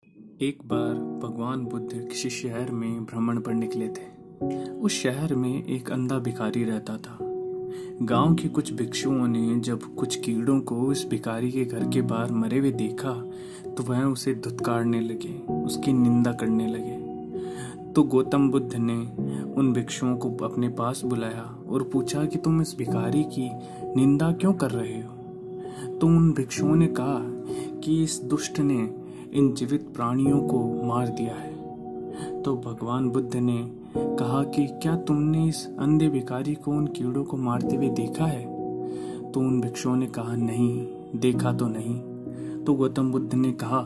एक बार भगवान बुद्ध किसी शहर में भ्रमण पर निकले थे। उस शहर में एक अंधा भिखारी रहता था। गांव के कुछ भिक्षुओं ने जब कुछ कीड़ों को उस भिखारी के घर के बाहर मरे हुए देखा तो वह उसे धुतकारने लगे, उसकी निंदा करने लगे। तो गौतम बुद्ध ने उन भिक्षुओं को अपने पास बुलाया और पूछा कि तुम इस भिखारी की निंदा क्यों कर रहे हो। तो उन भिक्षुओं ने कहा कि इस दुष्ट ने इन जीवित प्राणियों को मार दिया है। तो भगवान बुद्ध ने कहा कि क्या तुमने इस अंधे भिखारी को उन कीड़ों को मारते हुए देखा है। तो उन भिक्षुओं ने कहा नहीं, देखा तो नहीं। तो गौतम बुद्ध ने कहा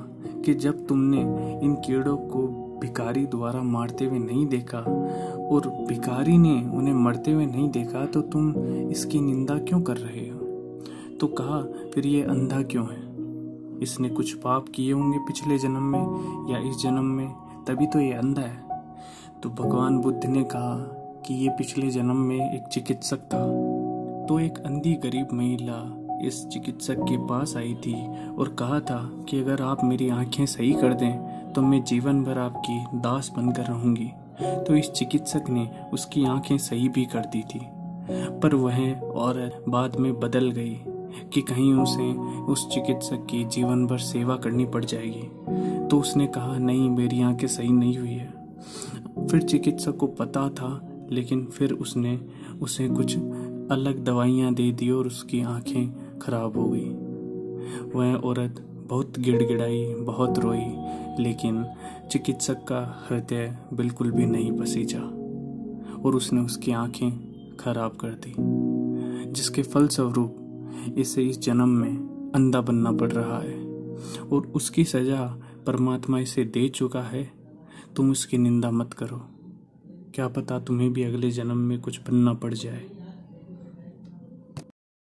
कि जब तुमने इन कीड़ों को भिखारी द्वारा मारते हुए नहीं देखा और भिखारी ने उन्हें मरते हुए नहीं देखा तो तुम इसकी निंदा क्यों कर रहे हो। तो कहा फिर ये अंधा क्यों है, इसने कुछ पाप किए होंगे पिछले जन्म में या इस जन्म में, तभी तो ये अंधा है। तो भगवान बुद्ध ने कहा कि ये पिछले जन्म में एक चिकित्सक था। तो एक अंधी गरीब महिला इस चिकित्सक के पास आई थी और कहा था कि अगर आप मेरी आंखें सही कर दें तो मैं जीवन भर आपकी दास बनकर रहूंगी। तो इस चिकित्सक ने उसकी आंखें सही भी कर दी थी, पर वह औरत बाद में बदल गई कि कहीं उसे उस चिकित्सक की जीवन भर सेवा करनी पड़ जाएगी। तो उसने कहा नहीं, मेरी आंखें सही नहीं हुई है। फिर चिकित्सक को पता था, लेकिन फिर उसने उसे कुछ अलग दवाइयाँ दे दी और उसकी आंखें खराब हो गई। वह औरत बहुत गिड़गिड़ाई, बहुत रोई, लेकिन चिकित्सक का हृदय बिल्कुल भी नहीं पसीजा और उसने उसकी आंखें खराब कर दी, जिसके फलस्वरूप इसे इस जन्म में अंधा बनना पड़ रहा है और उसकी सजा परमात्मा इसे दे चुका है। तुम उसकी निंदा मत करो, क्या पता तुम्हें भी अगले जन्म में कुछ बनना पड़ जाए।